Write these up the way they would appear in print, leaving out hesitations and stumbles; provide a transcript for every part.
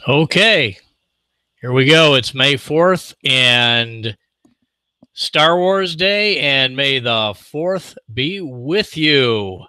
Okay, here we go. It's May 4th and Star Wars Day, and may the 4th be with you.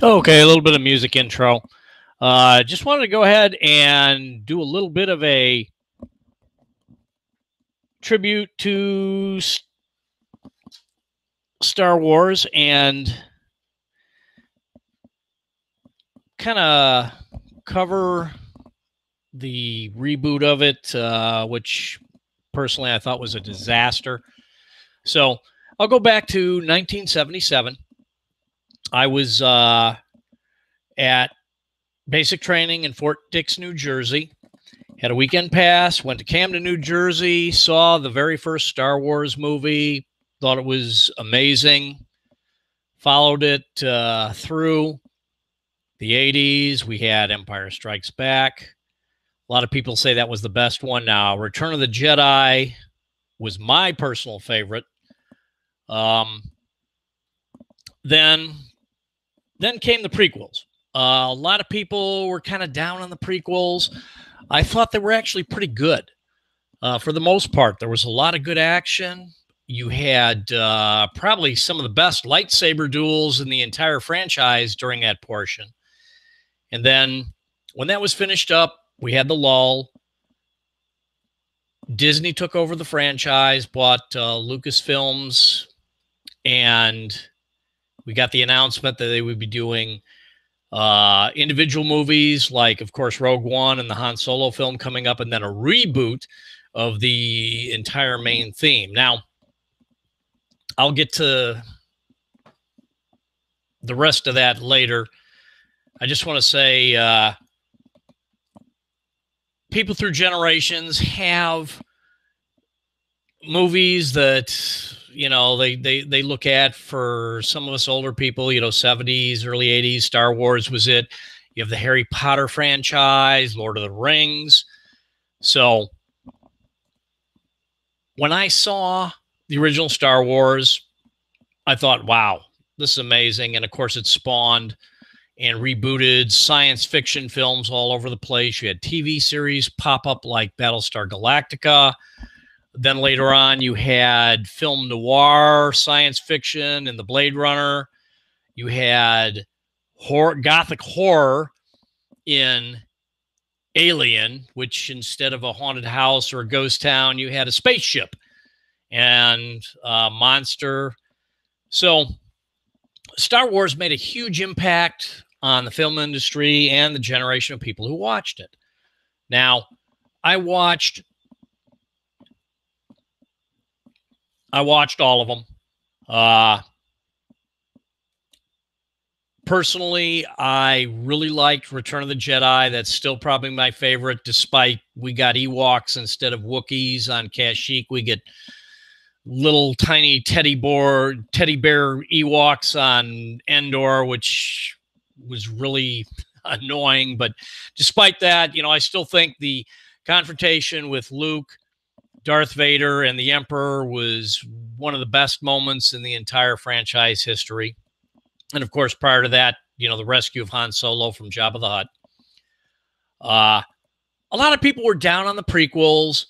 Okay, a little bit of music intro. Just wanted to go ahead and do a little bit of a tribute to Star Wars and kind of cover the reboot of it, which personally I thought was a disaster. So I'll go back to 1977. I was at basic training in Fort Dix, New Jersey. Had a weekend pass, went to Camden, New Jersey, saw the very first Star Wars movie, thought it was amazing, followed it through the 80s. We had Empire Strikes Back. A lot of people say that was the best one. Now, Return of the Jedi was my personal favorite. Then came the prequels. A lot of people were kind of down on the prequels. I thought they were actually pretty good. For the most part, there was a lot of good action. You had probably some of the best lightsaber duels in the entire franchise during that portion. And then when that was finished up, we had the lull. Disney took over the franchise, bought Lucasfilms, and we got the announcement that they would be doing individual movies like, of course, Rogue One and the Han Solo film coming up, and then a reboot of the entire main theme. Now, I'll get to the rest of that later. I just want to say people through generations have movies that, you know, they look at. For some of us older people, you know, 70s, early 80s, Star Wars was it. You have the Harry Potter franchise, Lord of the Rings. So when I saw the original Star Wars, I thought, wow, this is amazing. And of course, it spawned and rebooted science fiction films all over the place. You had TV series pop up like Battlestar Galactica. Then later on, you had film noir, science fiction, and the Blade Runner. You had gothic horror in Alien, which instead of a haunted house or a ghost town, you had a spaceship and a monster. So Star Wars made a huge impact on the film industry and the generation of people who watched it. Now, I watched all of them. Personally, I really liked Return of the Jedi. That's still probably my favorite, despite we got Ewoks instead of Wookiees on Kashyyyk. We get little tiny teddy bear Ewoks on Endor, which was really annoying. But despite that, I still think the confrontation with Luke, Darth Vader, and the Emperor was one of the best moments in the entire franchise history. And of course, prior to that, the rescue of Han Solo from Jabba the Hutt. A lot of people were down on the prequels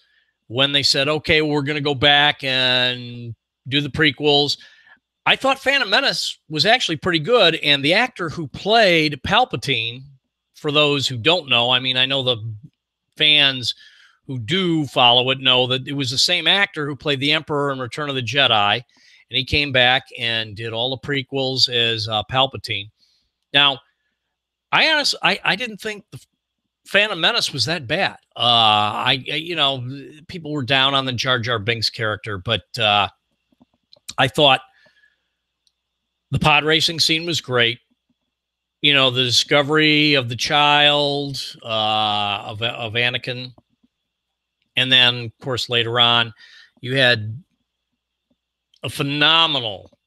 when they said, okay, we're going to go back and do the prequels. I thought Phantom Menace was actually pretty good. And the actor who played Palpatine, for those who don't know, I mean, I know the fans who do follow it know that it was the same actor who played the Emperor in Return of the Jedi. And he came back and did all the prequels as Palpatine. Now, I didn't think the Phantom Menace was that bad. People were down on the Jar Jar Binks character, but I thought the pod racing scene was great. The discovery of the child of Anakin, and then, of course, later on, you had a phenomenal,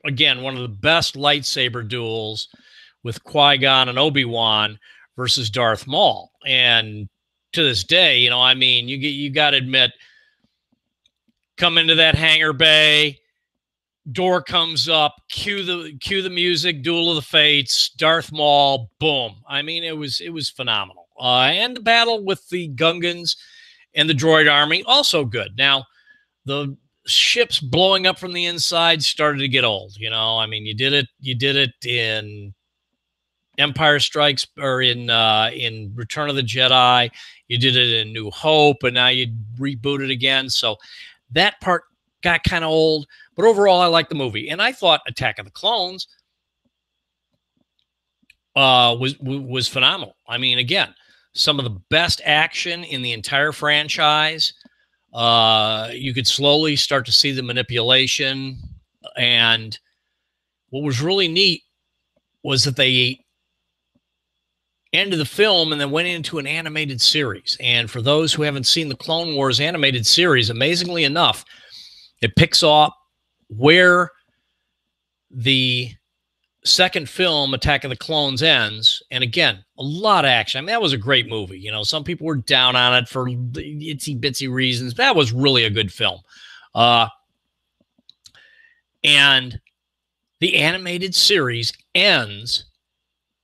again, one of the best lightsaber duels with Qui-Gon and Obi-Wan versus Darth Maul. And to this day, you got to admit, come into that hangar bay, door comes up, cue the music, Duel of the Fates, Darth Maul, boom. I mean, it was phenomenal. And the battle with the Gungans and the droid army, also good. Now, the ships blowing up from the inside started to get old. You did it in Empire Strikes, or in Return of the Jedi. You did it in New Hope, and now you reboot it again. So that part got kind of old. But overall, I liked the movie, and I thought Attack of the Clones was phenomenal. I mean, again, some of the best action in the entire franchise. You could slowly start to see the manipulation, and what was really neat was that they ended the film and then went into an animated series. And for those who haven't seen the Clone Wars animated series, amazingly enough, it picks up where the second film, Attack of the Clones, ends. And again, a lot of action. I mean, that was a great movie. Some people were down on it for itsy bitsy reasons. That was really a good film. And the animated series ends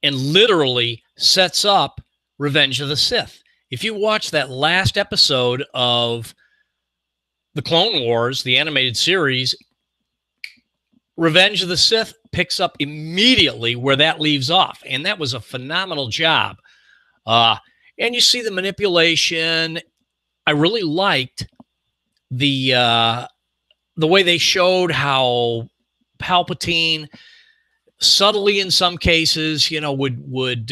and literally sets up Revenge of the Sith. If you watch that last episode of the Clone Wars, the animated series, Revenge of the Sith picks up immediately where that leaves off. And that was a phenomenal job. And you see the manipulation. I really liked the way they showed how Palpatine subtly, in some cases, would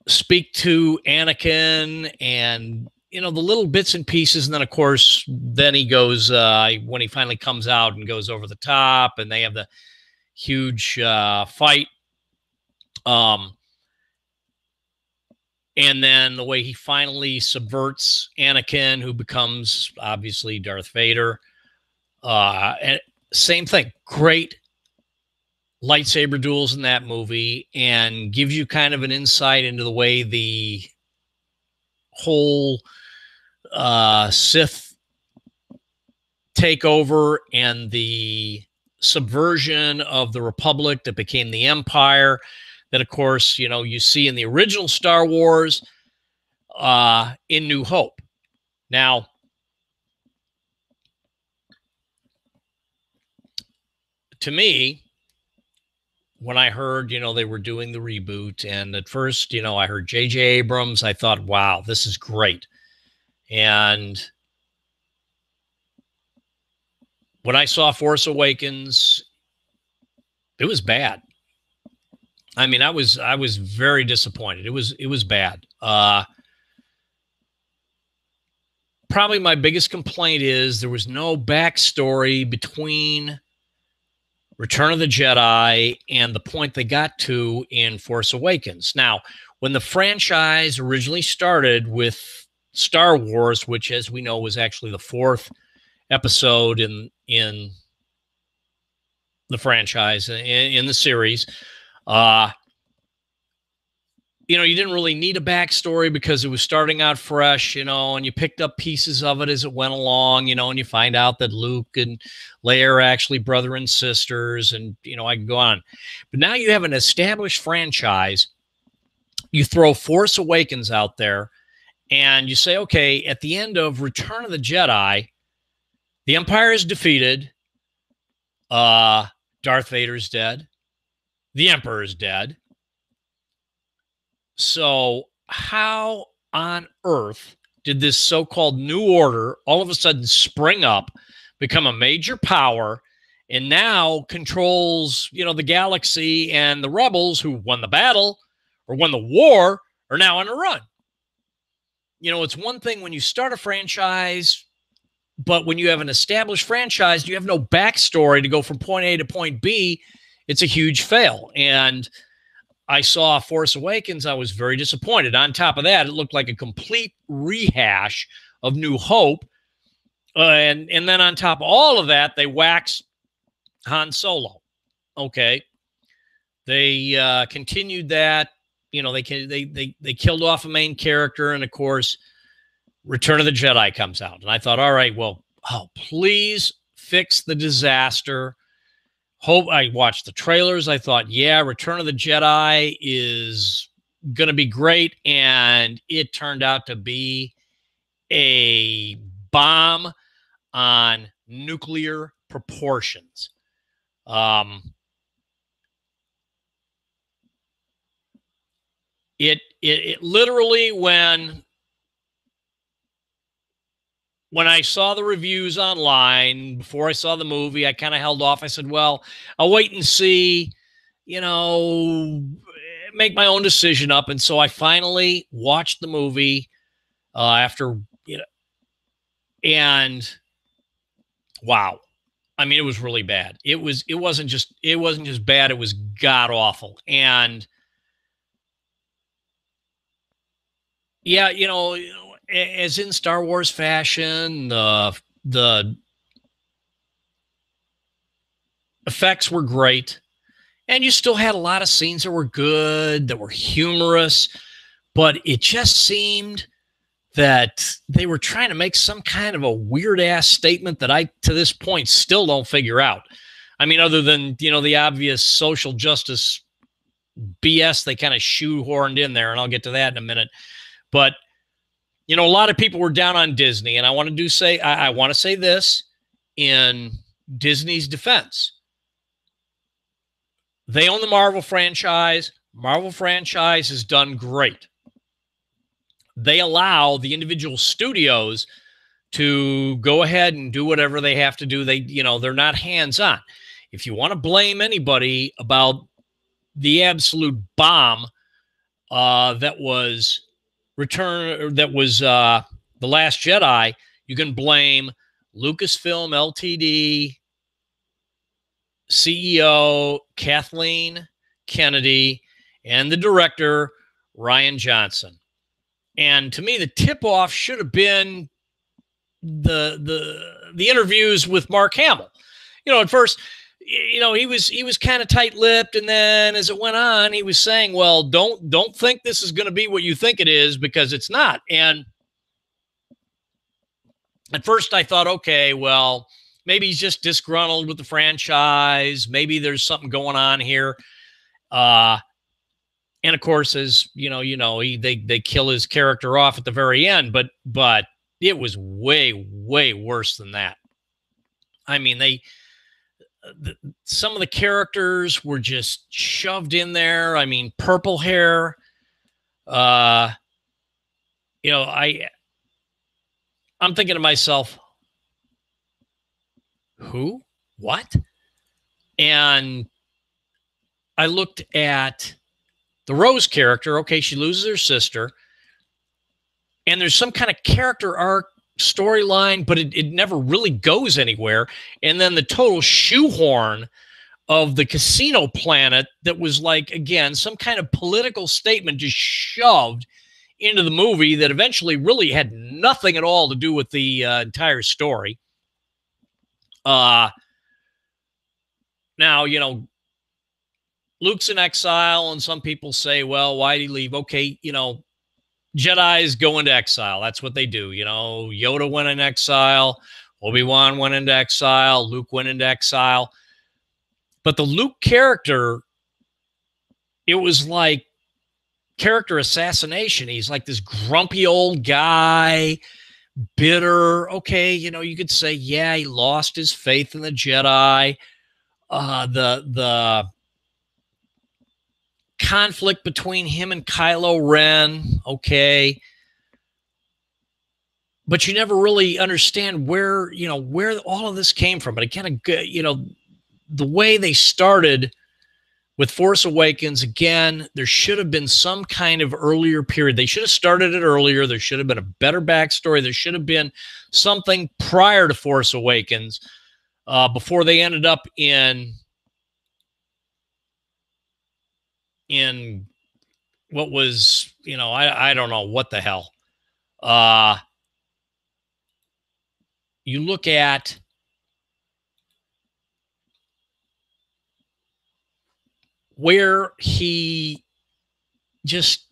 speak to Anakin, and the little bits and pieces. And then, of course, then he goes, when he finally comes out and goes over the top, and they have the huge fight. And then the way he finally subverts Anakin, who becomes obviously Darth Vader. And same thing, great lightsaber duels in that movie, and gives you kind of an insight into the way the whole Sith takeover and the subversion of the Republic that became the Empire, that, of course, you see in the original Star Wars, in New Hope. Now, to me, when I heard, they were doing the reboot, and at first, I heard J.J. Abrams, I thought, wow, this is great. And when I saw Force Awakens, it was bad. I mean, I was very disappointed. It was bad. Probably my biggest complaint is there was no backstory between Return of the Jedi, and the point they got to in Force Awakens. Now, when the franchise originally started with Star Wars, which, as we know, was actually the fourth episode in the franchise, in the series, you didn't really need a backstory because it was starting out fresh, and you picked up pieces of it as it went along, and you find out that Luke and Leia are actually brother and sisters, and, I can go on. But now you have an established franchise. You throw Force Awakens out there, and you say, okay, at the end of Return of the Jedi, the Empire is defeated. Darth Vader's dead. The Emperor is dead. So how on earth did this so-called New Order all of a sudden spring up, become a major power, and now controls, the galaxy, and the rebels who won the battle or won the war are now on a run? It's one thing when you start a franchise, but when you have an established franchise, you have no backstory to go from point A to point B. It's a huge fail. And I saw Force Awakens. I was very disappointed. On top of that, it looked like a complete rehash of New Hope. And then on top of all of that, they wax Han Solo. Okay. They continued that. They killed off a main character. And, of course, Return of the Jedi comes out. And I thought, all right, well, please fix the disaster. I watched the trailers. I thought, yeah, Return of the Jedi is going to be great. And it turned out to be a bomb on nuclear proportions. It literally, when I saw the reviews online, before I saw the movie, I kind of held off. I said, well, I'll wait and see, make my own decision up. And so I finally watched the movie after, and wow. I mean, it was really bad. It wasn't just bad. It was god awful. And yeah, as in Star Wars fashion, the effects were great, and you still had a lot of scenes that were good, that were humorous, but it just seemed that they were trying to make some kind of a weird-ass statement that I, to this point, still don't figure out. I mean, other than, the obvious social justice BS they kind of shoehorned in there, and I'll get to that in a minute. But a lot of people were down on Disney, and I want to say this in Disney's defense. They own the Marvel franchise. Marvel franchise has done great. They allow the individual studios to go ahead and do whatever they have to do. They're not hands-on. If you want to blame anybody about the absolute bomb that was The Last Jedi, you can blame Lucasfilm Ltd. CEO Kathleen Kennedy and the director Rian Johnson. And to me, the tip-off should have been the interviews with Mark Hamill. At first, he was kind of tight-lipped, and then as it went on, he was saying, well, don't think this is going to be what you think it is, because it's not. And at first I thought, okay, well, maybe he's just disgruntled with the franchise. Maybe there's something going on here. And of course, as they kill his character off at the very end, but it was way, way worse than that. I mean, some of the characters were just shoved in there. I mean, purple hair. I'm thinking to myself, who? What? And I looked at the Rose character. Okay, she loses her sister, and there's some kind of character arc storyline, but it never really goes anywhere. And then the total shoehorn of the casino planet that was like, again, some kind of political statement just shoved into the movie that eventually really had nothing at all to do with the entire story. Now, you know, Luke's in exile, and some people say, well, why did he leave? Okay, you know, Jedis go into exile. That's what they do. You know, Yoda went in exile. Obi-Wan went into exile. Luke went into exile. But the Luke character, it was like character assassination. He's like this grumpy old guy, bitter. Okay, you know, you could say, yeah, he lost his faith in the Jedi. The conflict between him and Kylo Ren, okay. But you never really understand where all of this came from. But again, you know, the way they started with Force Awakens, again, there should have been some kind of earlier period. They should have started it earlier. There should have been a better backstory. There should have been something prior to Force Awakens before they ended up in what was, you know, I don't know what the hell. You look at where he just,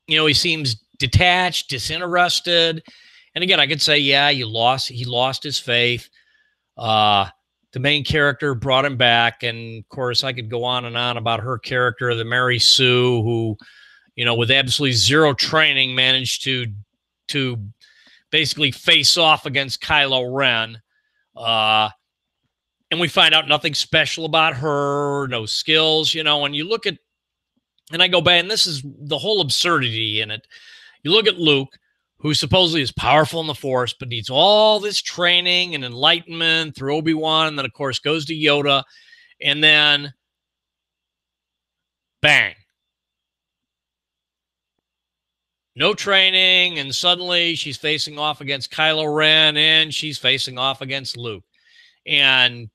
you know, he seems detached, disinterested. And again, I could say, yeah, he lost his faith. The main character brought him back. And of course, I could go on and on about her character, the Mary Sue, who, you know, with absolutely zero training, managed to basically face off against Kylo Ren. And we find out nothing special about her, no skills, you know, and you look at, and I go back, and this is the whole absurdity in it. You look at Luke, who supposedly is powerful in the Force, but needs all this training and enlightenment through Obi-Wan, and then, of course, goes to Yoda, and then bang. No training, and suddenly she's facing off against Kylo Ren, and she's facing off against Luke. And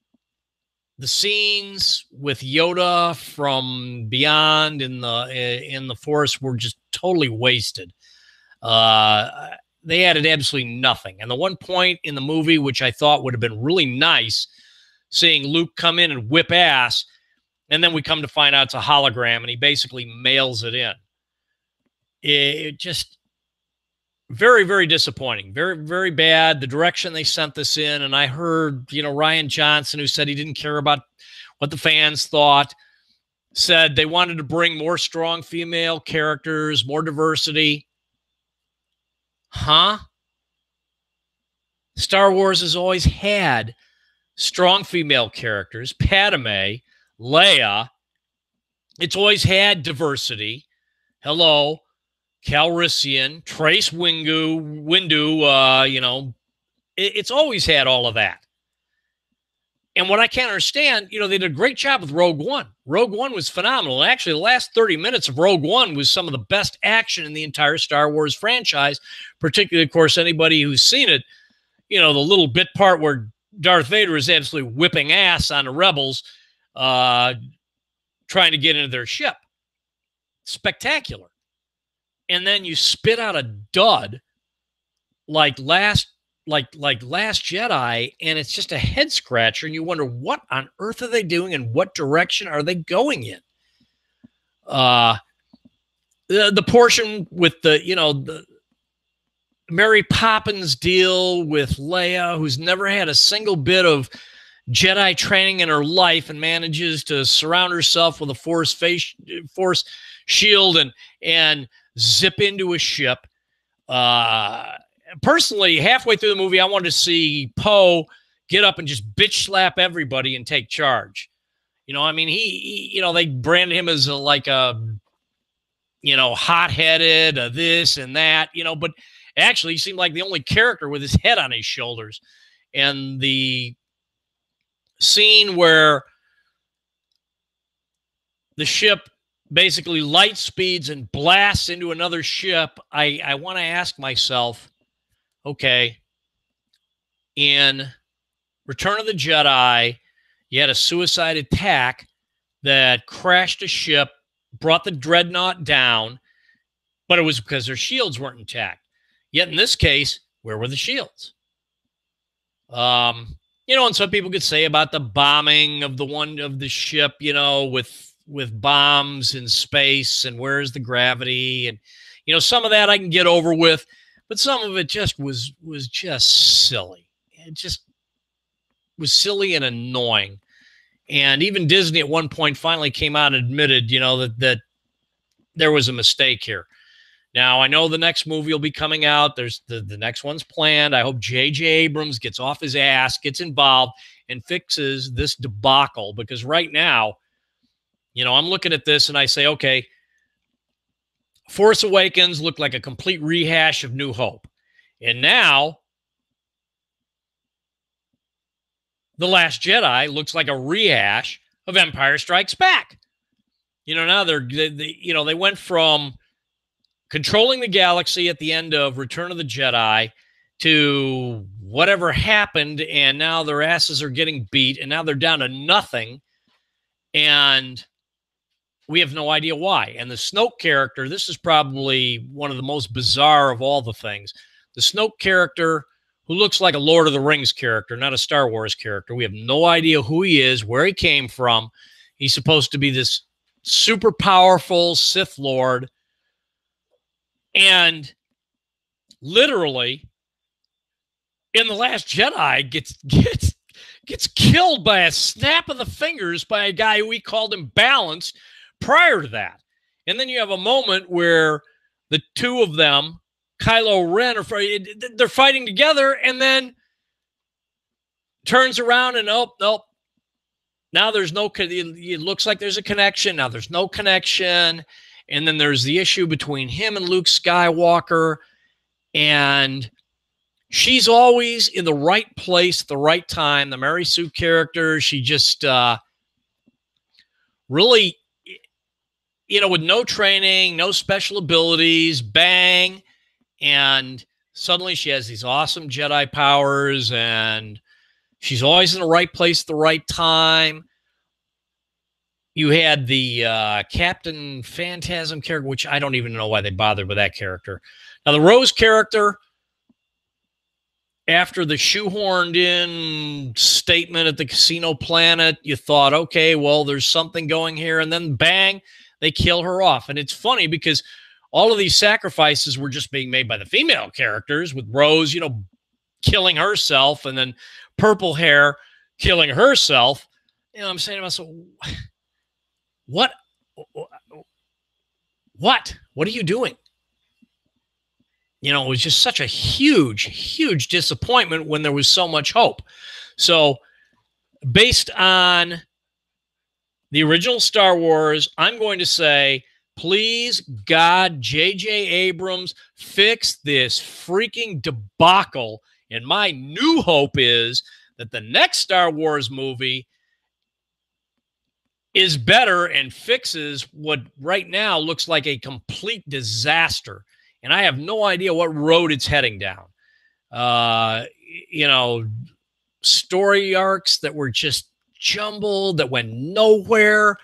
the scenes with Yoda from beyond in the Force were just totally wasted. They added absolutely nothing. And the one point in the movie, which I thought would have been really nice, seeing Luke come in and whip ass, and then we come to find out it's a hologram, and he basically mails it in. It just very, very disappointing. Very, very bad. The direction they sent this in. And I heard, you know, Rian Johnson, who said he didn't care about what the fans thought, said they wanted to bring more strong female characters, more diversity. Huh? Star Wars has always had strong female characters. Padme, Leia. It's always had diversity. Hello. Calrissian, Trace Windu, you know, it's always had all of that. And what I can't understand, you know, they did a great job with Rogue One. Rogue One was phenomenal. Actually, the last 30 minutes of Rogue One was some of the best action in the entire Star Wars franchise, particularly, of course, anybody who's seen it, you know, the little bit part where Darth Vader is absolutely whipping ass on the rebels trying to get into their ship. Spectacular. And then you spit out a dud like Last Jedi, and it's just a head scratcher, and you wonder what on earth are they doing and what direction are they going in? The portion with the Mary Poppins deal with Leia, who's never had a single bit of Jedi training in her life and manages to surround herself with a force shield and zip into a ship. Personally, halfway through the movie, I wanted to see Poe get up and just bitch slap everybody and take charge. You know, I mean, he they branded him as hot-headed, this and that, but actually he seemed like the only character with his head on his shoulders. And the scene where the ship basically light speeds and blasts into another ship, I want to ask myself, okay, in Return of the Jedi, You had a suicide attack that crashed a ship, brought the dreadnought down, but it was because their shields weren't intact. Yet in this case, where were the shields? And some people could say about the bombing of the ship, with bombs in space, and where's the gravity, and some of that I can get over with, but some of it just was just silly. It just was silly and annoying. And even Disney at one point finally came out and admitted, that there was a mistake here. Now, I know the next movie will be coming out. There's the next one's planned. I hope J.J. Abrams gets off his ass, gets involved, and fixes this debacle. Because right now, I'm looking at this and I say, okay, Force Awakens looked like a complete rehash of New Hope. And now, The Last Jedi looks like a rehash of Empire Strikes Back. Now they went from controlling the galaxy at the end of Return of the Jedi to whatever happened, and now their asses are getting beat, and now they're down to nothing, and we have no idea why. And the Snoke character, this is probably one of the most bizarre of all the things. The Snoke character, who looks like a Lord of the Rings character, not a Star Wars character. We have no idea who he is, where he came from. He's supposed to be this super powerful Sith Lord. And literally, in The Last Jedi, gets killed by a snap of the fingers by a guy who we called imbalanced prior to that. And then you have a moment where the two of them, Kylo Ren, they're fighting together, and then turns around and nope. Now there's no, it looks like there's a connection. Now there's no connection. And then there's the issue between him and Luke Skywalker. And she's always in the right place at the right time. The Mary Sue character, she just really, with no training, no special abilities, bang. And suddenly she has these awesome Jedi powers, and she's always in the right place at the right time. You had the Captain Phantasm character, which I don't even know why they bothered with that character. Now, the Rose character, after the shoehorned in statement at the Casino Planet, you thought, okay, well, there's something going here. And then bang, they kill her off. And it's funny because all of these sacrifices were just being made by the female characters, with Rose, killing herself, and then Purple Hair killing herself. I'm saying to myself, what are you doing? It was just such a huge disappointment when there was so much hope. So based on the original Star Wars, I'm going to say, please, God, J.J. Abrams, fix this freaking debacle. And my new hope is that the next Star Wars movie is better and fixes what right now looks like a complete disaster. And I have no idea what road it's heading down. Story arcs that were just jumbled, that went nowhere.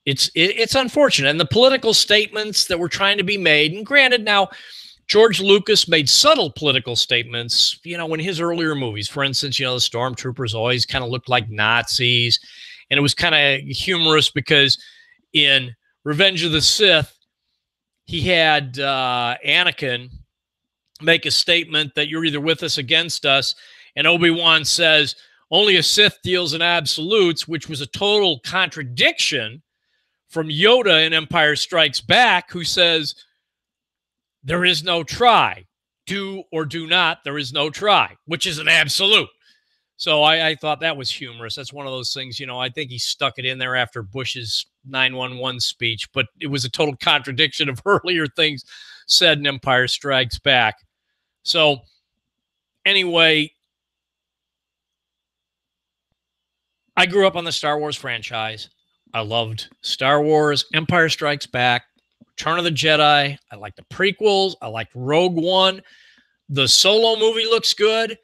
It's unfortunate. And the political statements that were trying to be made, and granted, now George Lucas made subtle political statements, in his earlier movies. For instance, the stormtroopers always kind of looked like Nazis. And it was kind of humorous because in Revenge of the Sith, he had Anakin make a statement that you're either with us or against us. And Obi-Wan says, only a Sith deals in absolutes, which was a total contradiction from Yoda in Empire Strikes Back, who says, there is no try. Do or do not, there is no try, which is an absolute. So I thought that was humorous. That's one of those things, I think he stuck it in there after Bush's 9/11 speech, but it was a total contradiction of earlier things said in Empire Strikes Back. So anyway, I grew up on the Star Wars franchise. I loved Star Wars, Empire Strikes Back, Return of the Jedi. I liked the prequels. I liked Rogue One. The Solo movie looks good,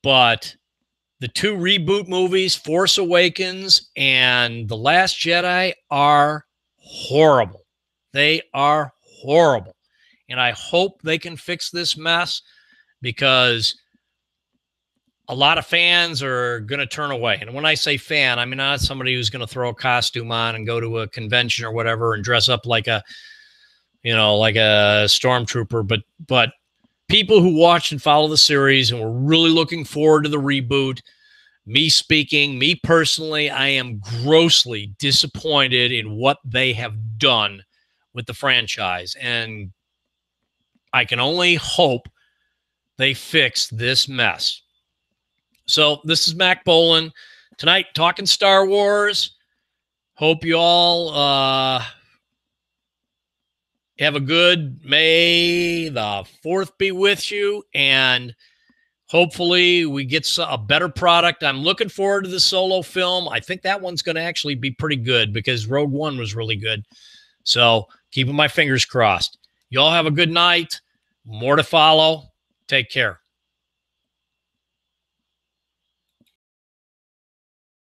but the 2 reboot movies, Force Awakens and The Last Jedi, are horrible. They are horrible. And I hope they can fix this mess, because a lot of fans are going to turn away. And when I say fan, I mean not somebody who's going to throw a costume on and go to a convention or whatever and dress up like a, like a stormtrooper, but people who watch and follow the series and were really looking forward to the reboot. Me personally, I am grossly disappointed in what they have done with the franchise. And I can only hope they fix this mess. So this is Mac Bolan tonight, talking Star Wars. Hope you all have a good May the 4th be with you, and hopefully we get a better product. I'm looking forward to the Solo film. I think that one's going to actually be pretty good, because Rogue One was really good. So keeping my fingers crossed. You all have a good night. More to follow. Take care.